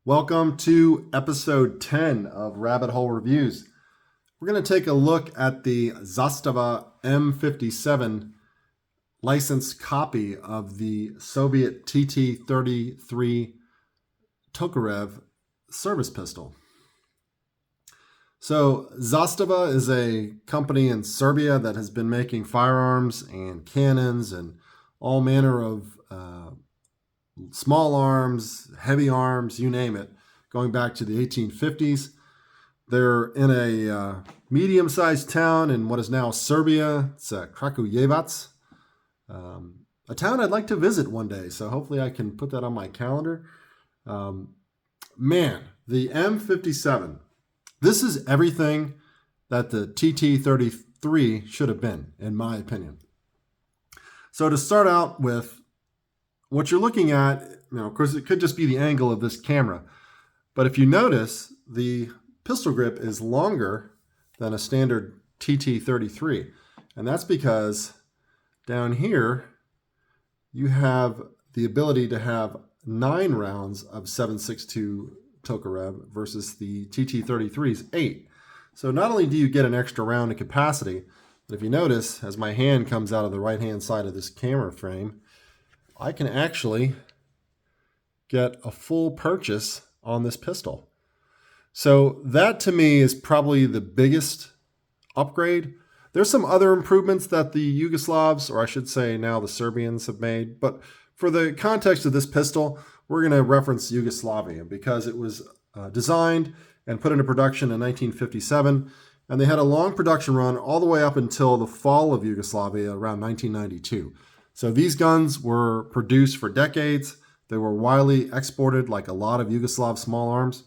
Welcome to episode 10 of Rabbit Hole Reviews. We're going to take a look at the Zastava M57 licensed copy of the Soviet TT-33 Tokarev service pistol. So Zastava is a company in Serbia that has been making firearms and cannons and all manner of small arms, heavy arms, you name it, going back to the 1850s. They're in a medium-sized town in what is now Serbia. It's Kragujevac, a town I'd like to visit one day, so hopefully I can put that on my calendar. Man, the M57. This is everything that the TT-33 should have been, in my opinion. So to start out with, what you're looking at, of course, it could just be the angle of this camera. But if you notice, the pistol grip is longer than a standard TT-33. And that's because down here, you have the ability to have 9 rounds of 7.62 Tokarev versus the TT-33's 8. So not only do you get an extra round of capacity, but if you notice, as my hand comes out of the right-hand side of this camera frame, I can actually get a full purchase on this pistol. So that to me is probably the biggest upgrade. There's some other improvements that the Yugoslavs, or I should say now the Serbians, have made. But for the context of this pistol, we're going to reference Yugoslavia because it was designed and put into production in 1957. And they had a long production run all the way up until the fall of Yugoslavia around 1992. So these guns were produced for decades. They were widely exported like a lot of Yugoslav small arms.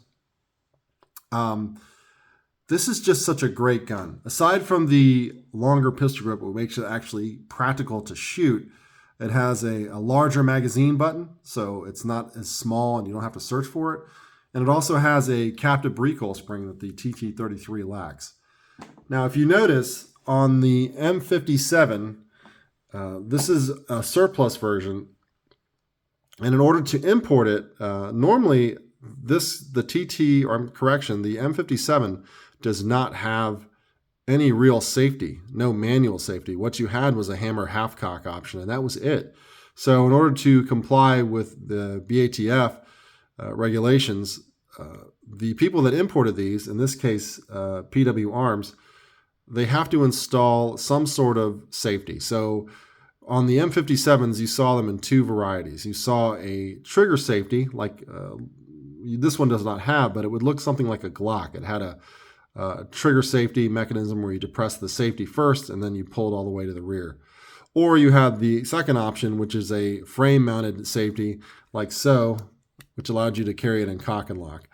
This is just such a great gun. Aside from the longer pistol grip, which makes it actually practical to shoot, it has a larger magazine button, so it's not as small and you don't have to search for it. And it also has a captive recoil spring that the TT-33 lacks. Now, if you notice, on the M57, this is a surplus version, and in order to import it, normally the M57 does not have any real safety, no manual safety. What you had was a hammer half-cock option, and that was it. So in order to comply with the BATF regulations, the people that imported these, in this case PW Arms, they have to install some sort of safety. So on the M57s, you saw them in 2 varieties. You saw a trigger safety, like this one does not have, but it would look something like a Glock. It had a trigger safety mechanism where you depress the safety first and then you pulled all the way to the rear. Or you have the second option, which is a frame-mounted safety, like so, which allowed you to carry it in cock and lock.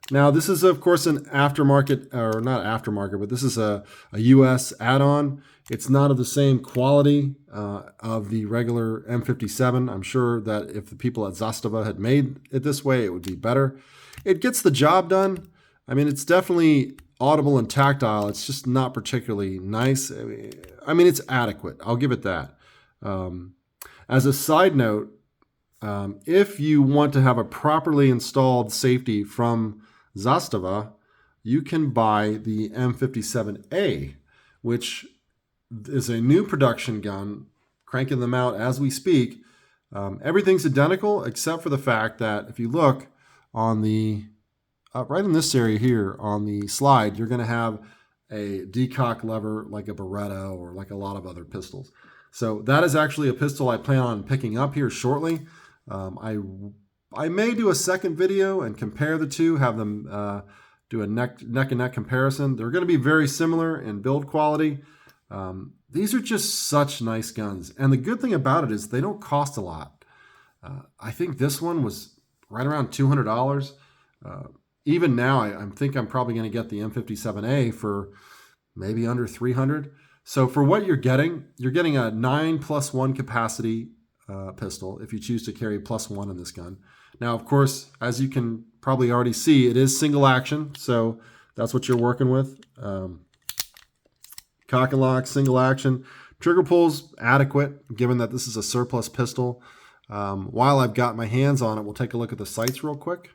Now, this is, of course, an aftermarket, or not aftermarket, but this is a US add-on. It's not of the same quality of the regular M57. I'm sure that if the people at Zastava had made it this way, it would be better. It gets the job done. I mean, it's definitely audible and tactile. It's just not particularly nice. I mean, it's adequate. I'll give it that. As a side note, if you want to have a properly installed safety from Zastava, you can buy the M57a, which is a new production gun, cranking them out as we speak. Everything's identical except for the fact that if you look on the, right in this area here on the slide, you're going to have a decock lever like a Beretta or like a lot of other pistols. So that is actually a pistol I plan on picking up here shortly. I may do a second video and compare the two, have them do a neck and neck comparison. They're going to be very similar in build quality. These are just such nice guns. And the good thing about it is they don't cost a lot. I think this one was right around $200. Even now, I think I'm probably going to get the M57A for maybe under $300. So for what you're getting a 9+1 capacity pistol if you choose to carry +1 in this gun. Now, of course, as you can probably already see, it is single action, so that's what you're working with. Cock and lock, single action. Trigger pull's adequate, given that this is a surplus pistol. While I've got my hands on it, we'll take a look at the sights real quick.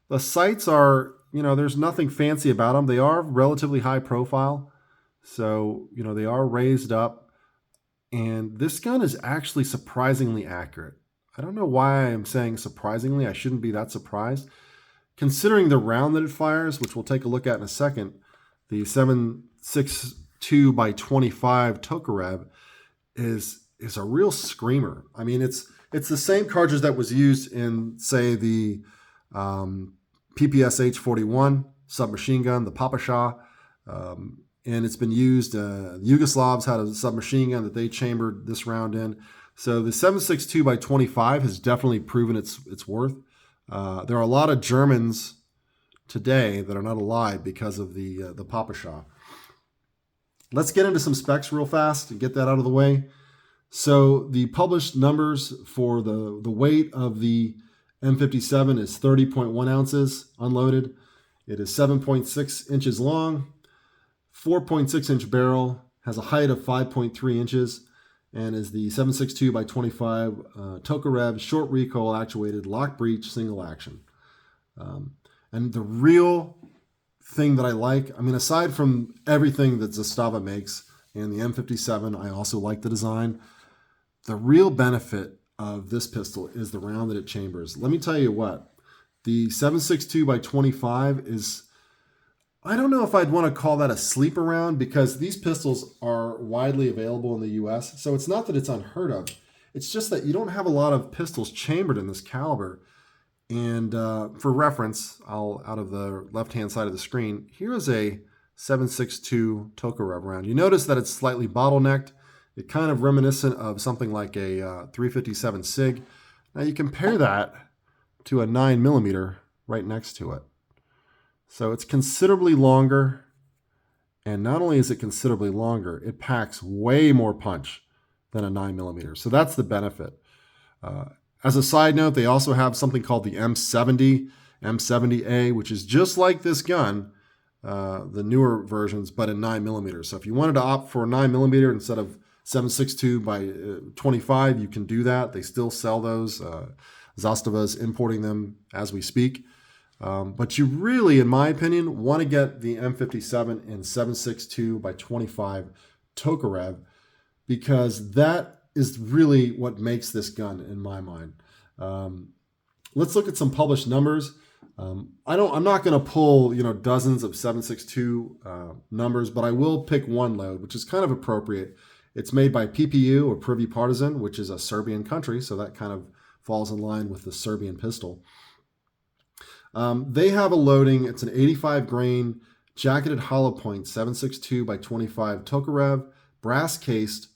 The sights are, there's nothing fancy about them. They are relatively high profile. So, they are raised up. And this gun is actually surprisingly accurate. I don't know why I'm saying surprisingly. I shouldn't be that surprised. Considering the round that it fires, which we'll take a look at in a second, the 7.62 by 25 Tokarev is a real screamer. I mean, it's the same cartridge that was used in, say, the PPS H41 submachine gun, the Papasha, and it's been used. The Yugoslavs had a submachine gun that they chambered this round in. So the 7.62 by 25 has definitely proven its worth. There are a lot of Germans today that are not alive because of the Papasha. Let's get into some specs real fast and get that out of the way. So the published numbers for the weight of the M57 is 30.1 ounces unloaded. It is 7.6 inches long, 4.6 inch barrel, has a height of 5.3 inches, and is the 7.62 by 25 Tokarev short recoil actuated lock breech single action. And the real thing that I like, aside from everything that Zastava makes and the M57, I also like the design. The real benefit of this pistol is the round that it chambers. Let me tell you what, the 7.62 by 25 is, I don't know if I'd want to call that a sleeper round, because these pistols are widely available in the US. So it's not that it's unheard of. It's just that you don't have a lot of pistols chambered in this caliber. And for reference, out of the left-hand side of the screen, here is a 7.62 Tokarev round. You notice that it's slightly bottlenecked. It's kind of reminiscent of something like a 357 SIG. Now you compare that to a 9mm right next to it. So it's considerably longer, and not only is it considerably longer, it packs way more punch than a 9mm. So that's the benefit. As a side note, they also have something called the M70 M70a, which is just like this gun, the newer versions, but in 9mm. So if you wanted to opt for a 9mm instead of 7.62 by 25, you can do that. They still sell those. Zastava is importing them as we speak. But you really, in my opinion, want to get the M57 in 7.62 by 25 Tokarev, because that is really what makes this gun in my mind. Let's look at some published numbers. I'm not going to pull dozens of 7.62 numbers, but I will pick one load, which is kind of appropriate. It's made by PPU, or Prvi Partizan, which is a Serbian country, so that kind of falls in line with the Serbian pistol. They have a loading. It's an 85 grain jacketed hollow point 7.62 by 25 Tokarev, brass cased,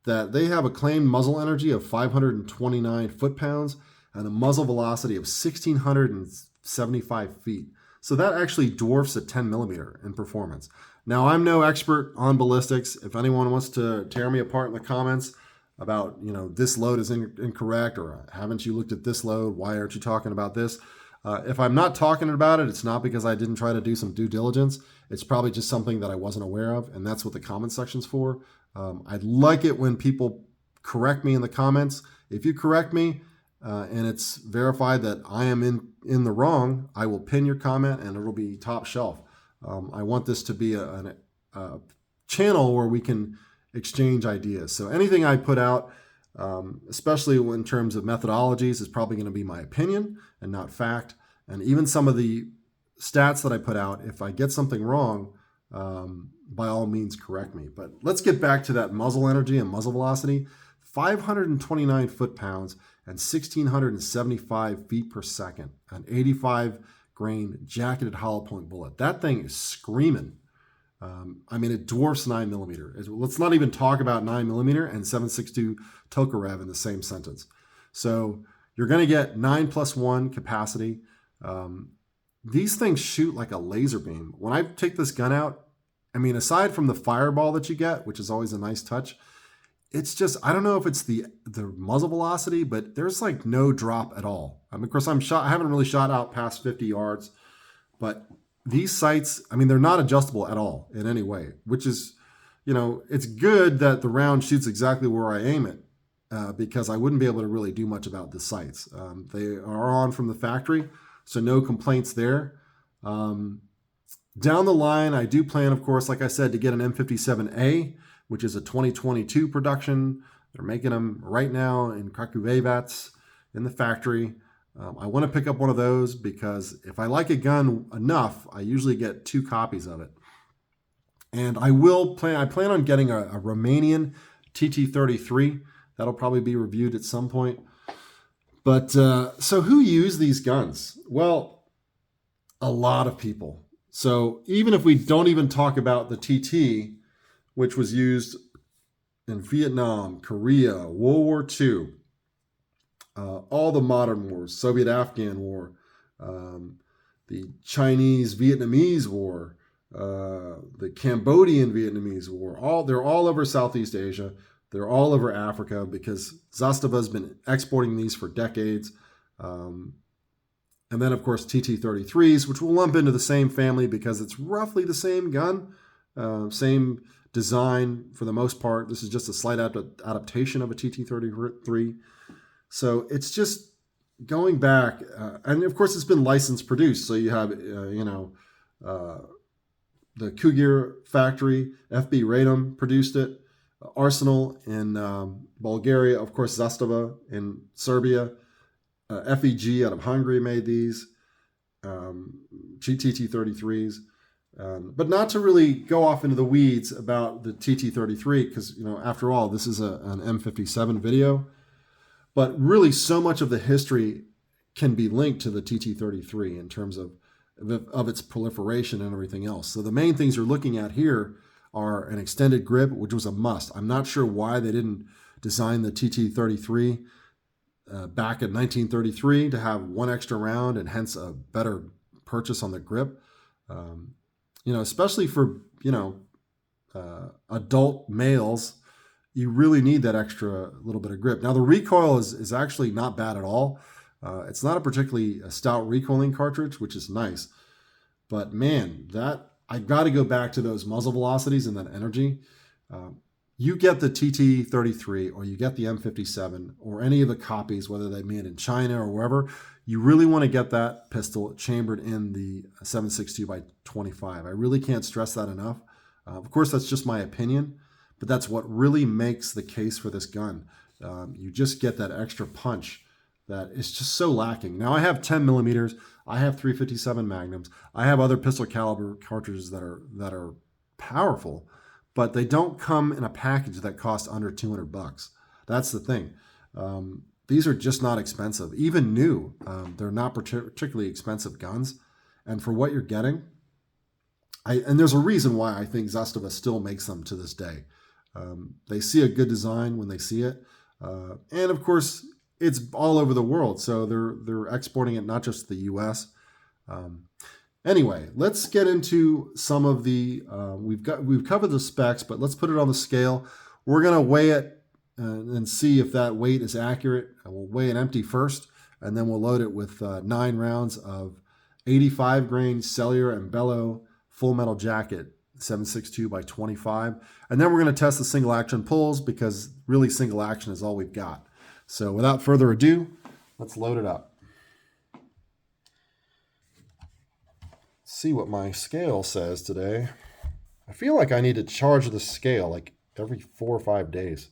that they have a claimed muzzle energy of 529 foot-pounds and a muzzle velocity of 1,675 feet. So that actually dwarfs a 10mm in performance. Now, I'm no expert on ballistics. If anyone wants to tear me apart in the comments about, this load is incorrect, or haven't you looked at this load? Why aren't you talking about this? If I'm not talking about it, it's not because I didn't try to do some due diligence. It's probably just something that I wasn't aware of, and that's what the comment section's for. I'd like it when people correct me in the comments. If you correct me and it's verified that I am in the wrong, I will pin your comment and it'll be top shelf. I want this to be a channel where we can exchange ideas. So anything I put out, especially in terms of methodologies, is probably going to be my opinion and not fact. And even some of the stats that I put out, if I get something wrong, by all means correct me. But let's get back to that muzzle energy and muzzle velocity. 529 foot-pounds and 1,675 feet per second. An 85 grain jacketed hollow point bullet. That thing is screaming. It dwarfs 9mm. Let's not even talk about 9mm and 7.62 Tokarev in the same sentence. So you're going to get 9+1 capacity. These things shoot like a laser beam. When I take this gun out, aside from the fireball that you get, which is always a nice touch, it's just, I don't know if it's the muzzle velocity, but there's like no drop at all. Of course, I haven't really shot out past 50 yards, but these sights, they're not adjustable at all in any way, which is, it's good that the round shoots exactly where I aim it, because I wouldn't be able to really do much about the sights. They are on from the factory, So no complaints there. Down the line, I do plan, of course, like I said, to get an M57A, which is a 2022 production. They're making them right now in Krakowévac in the factory. I want to pick up one of those because if I like a gun enough, I usually get 2 copies of it. And I plan on getting a Romanian TT-33. That'll probably be reviewed at some point. But so who used these guns? Well, a lot of people. So even if we don't even talk about the TT, which was used in Vietnam, Korea, World War II, all the modern wars, Soviet-Afghan War, the Chinese-Vietnamese War, the Cambodian-Vietnamese War, they're all over Southeast Asia. They're all over Africa because Zastava has been exporting these for decades. And then, of course, TT-33s, which we'll lump into the same family because it's roughly the same gun, same design for the most part. This is just a slight adaptation of a TT-33. So it's just going back. And, of course, it's been licensed produced. So you have, the Cougar factory, FB Radom produced it. Arsenal in Bulgaria, of course, Zastava in Serbia. FEG out of Hungary made these TT-33s, but not to really go off into the weeds about the TT-33 because after all this is an M57 video, but really so much of the history can be linked to the TT-33 in terms of its proliferation and everything else. So the main things you're looking at here are an extended grip, which was a must. I'm not sure why they didn't design the TT-33 back in 1933 to have one extra round and hence a better purchase on the grip. Especially for, adult males, you really need that extra little bit of grip. Now the recoil is actually not bad at all. It's not a particularly stout recoiling cartridge, which is nice, but man, I've got to go back to those muzzle velocities and that energy. You get the TT-33 or you get the M57 or any of the copies, whether they made in China or wherever, you really want to get that pistol chambered in the 7.62 by 25. I really can't stress that enough. Of course, that's just my opinion, but that's what really makes the case for this gun. You just get that extra punch that is just so lacking. Now I have 10 millimeters. I have 357 Magnums. I have other pistol caliber cartridges that are powerful, but they don't come in a package that costs under $200. That's the thing. These are just not expensive. Even new, they're not particularly expensive guns. And for what you're getting, and there's a reason why I think Zastava still makes them to this day. They see a good design when they see it. And of course, it's all over the world. So they're exporting it not just to the US. Anyway, let's get into some of the, we've covered the specs, but let's put it on the scale. We're going to weigh it and see if that weight is accurate. We'll weigh it empty first, and then we'll load it with 9 rounds of 85 grain cellular and bellow full metal jacket, 7.62 by 25. And then we're going to test the single action pulls because really single action is all we've got. So without further ado, let's load it up. See what my scale says today. I feel like I need to charge the scale like every 4 or 5 days.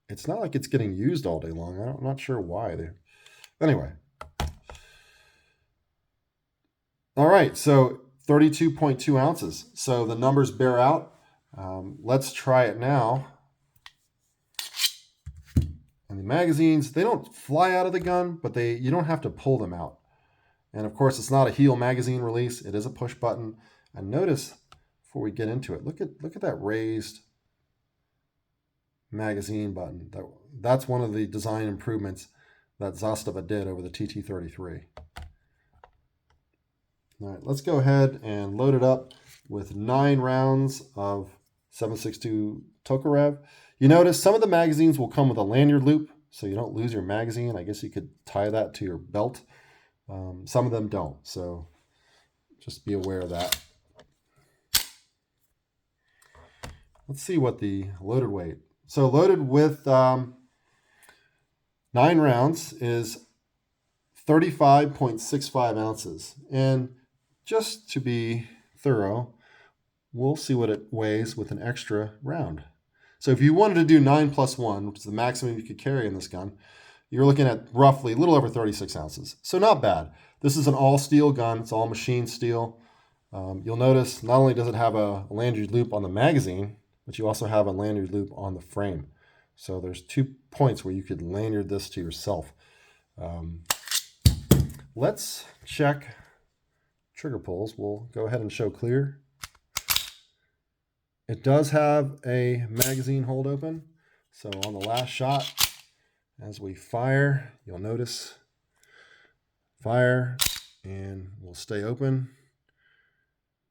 It's not like it's getting used all day long. I'm not sure why. Anyway. All right, so 32.2 ounces. So the numbers bear out. Let's try it now. And the magazines, they don't fly out of the gun, but you don't have to pull them out. And of course, it's not a heel magazine release. It is a push button. And notice, before we get into it, look at that raised magazine button. That's one of the design improvements that Zastava did over the TT-33. All right, let's go ahead and load it up with 9 rounds of 7.62 Tokarev. You notice some of the magazines will come with a lanyard loop, so you don't lose your magazine. I guess you could tie that to your belt. Some of them don't, so just be aware of that. Let's see what the loaded weight. So loaded with 9 rounds is 35.65 ounces. And just to be thorough, we'll see what it weighs with an extra round. So if you wanted to do 9 plus 1, which is the maximum you could carry in this gun, you're looking at roughly a little over 36 ounces. So not bad. This is an all steel gun. It's all machine steel. You'll notice not only does it have a lanyard loop on the magazine, but you also have a lanyard loop on the frame. So there's 2 points where you could lanyard this to yourself. Let's check trigger pulls. We'll go ahead and show clear. It does have a magazine hold open. So on the last shot, as we fire, you'll notice fire and we'll stay open.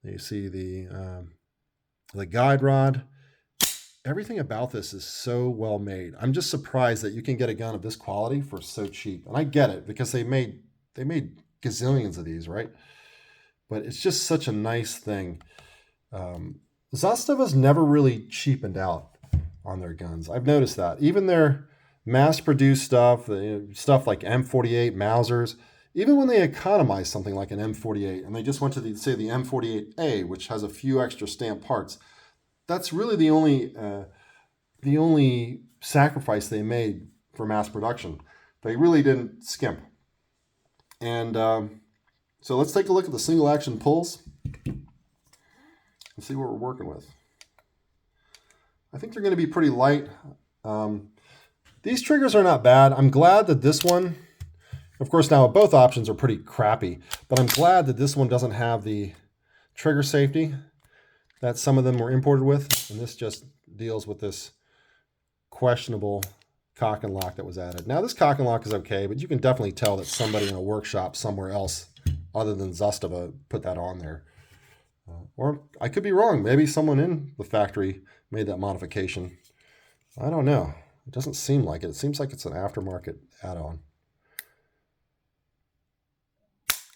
You see the guide rod. Everything about this is so well made. I'm just surprised that you can get a gun of this quality for so cheap. And I get it because they made gazillions of these, right? But it's just such a nice thing. Zastava's never really cheapened out on their guns. I've noticed that. Even their mass-produced stuff, stuff like M48 Mausers, even when they economize something like an M48 and they just went to the M78a, which has a few extra stamped parts, that's really the only sacrifice they made for mass production. They really didn't skimp. And so let's take a look at the single action pulls and see what we're working with. I think they're going to be pretty light. These triggers are not bad. I'm glad that this one, of course now both options are pretty crappy, but I'm glad that this one doesn't have the trigger safety that some of them were imported with, and this just deals with this questionable cock and lock that was added. Now this cock and lock is okay, but you can definitely tell that somebody in a workshop somewhere else other than Zastava put that on there. Or I could be wrong. Maybe someone in the factory made that modification. I don't know. It doesn't seem like it. It seems like it's an aftermarket add-on.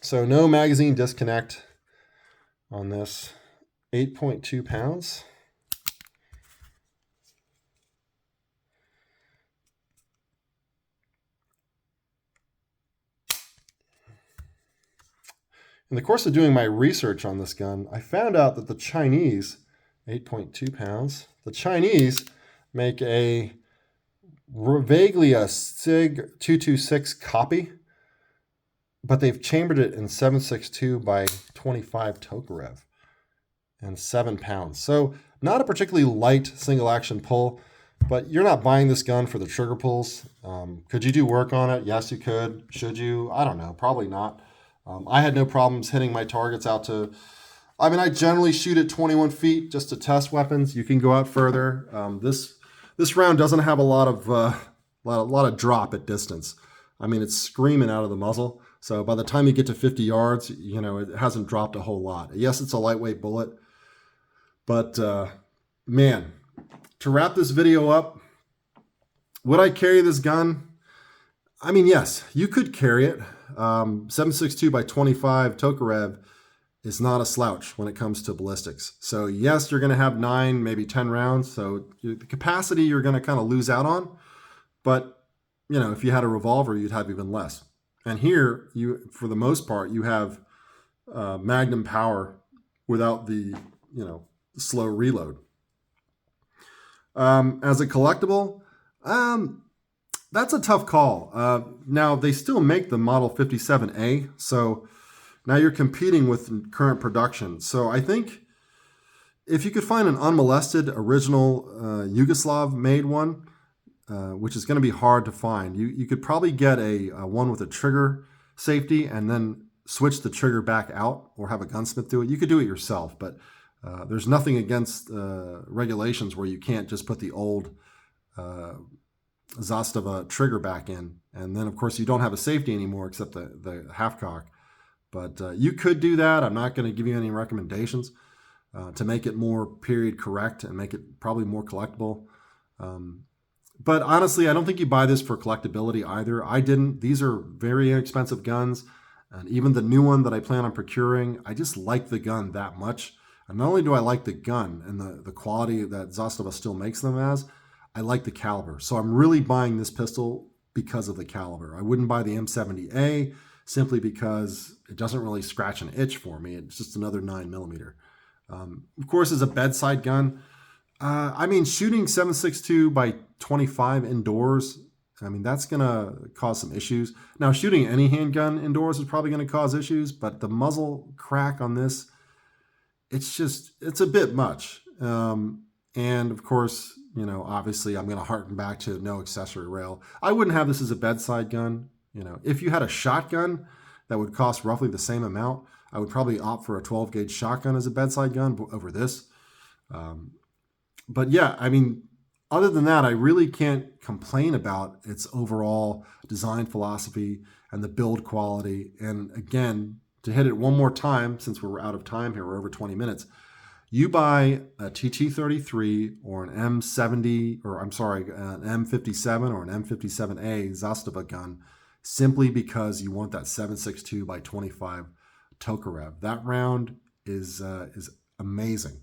So no magazine disconnect on this. 8.2 pounds. In the course of doing my research on this gun, I found out that the Chinese, 8.2 pounds, the Chinese make vaguely a SIG 226 copy, but they've chambered it in 7.62 by 25 Tokarev and 7 pounds. So not a particularly light single action pull, but you're not buying this gun for the trigger pulls. Could you do work on it? Yes, you could. Should you? I don't know. Probably not. I had no problems hitting my targets out to, I generally shoot at 21 feet just to test weapons. You can go out further. This round doesn't have a lot of drop at distance. It's screaming out of the muzzle. So by the time you get to 50 yards, it hasn't dropped a whole lot. Yes, it's a lightweight bullet, but man, to wrap this video up, would I carry this gun? Yes, you could carry it. 7.62 by 25 Tokarev is not a slouch when it comes to ballistics. So yes, you're going to have 9, maybe 10 rounds. So the capacity you're going to kind of lose out on. But, if you had a revolver, you'd have even less. And here, for the most part, you have magnum power without the, slow reload. As a collectible, that's a tough call. Now, they still make the Model 57A, so now you're competing with current production. So I think if you could find an unmolested, original Yugoslav-made one, which is going to be hard to find, you could probably get a one with a trigger safety and then switch the trigger back out or have a gunsmith do it. You could do it yourself, but there's nothing against regulations where you can't just put the old Zastava trigger back in, and then of course you don't have a safety anymore except the half cock. But you could do that. I'm not going to give you any recommendations to make it more period correct and make it probably more collectible. But honestly, I don't think you buy this for collectability either. I didn't. These are very inexpensive guns, and even the new one that I plan on procuring, I just like the gun that much. And not only do I like the gun and the quality that Zastava still makes them as, I like the caliber. So I'm really buying this pistol because of the caliber. I wouldn't buy the M70A simply because it doesn't really scratch an itch for me. It's just another 9mm. Of course, as a bedside gun, I mean, shooting 7.62 by 25 indoors, I mean, that's going to cause some issues. Now, shooting any handgun indoors is probably going to cause issues, but the muzzle crack on this, it's a bit much. And of course, you know, obviously I'm going to harken back to no accessory rail. I wouldn't have this as a bedside gun. You know, if you had a shotgun that would cost roughly the same amount, I would probably opt for a 12 gauge shotgun as a bedside gun over this. But yeah, I mean, other than that, I really can't complain about its overall design philosophy and the build quality. And again, to hit it one more time, since we're out of time here, we're over 20 minutes. You buy a TT-33 or an M70, or I'm sorry, an M57 or an M57a Zastava gun, simply because you want that 7.62 by 25 Tokarev. That round is amazing.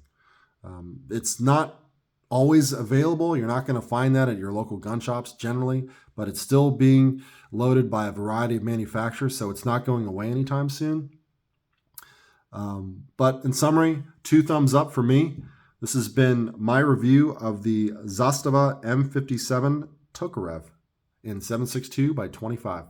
It's not always available. You're not going to find that at your local gun shops generally, but it's still being loaded by a variety of manufacturers, so it's not going away anytime soon. But in summary, 2 thumbs up for me. This has been my review of the Zastava M57 Tokarev in 7.62 by 25.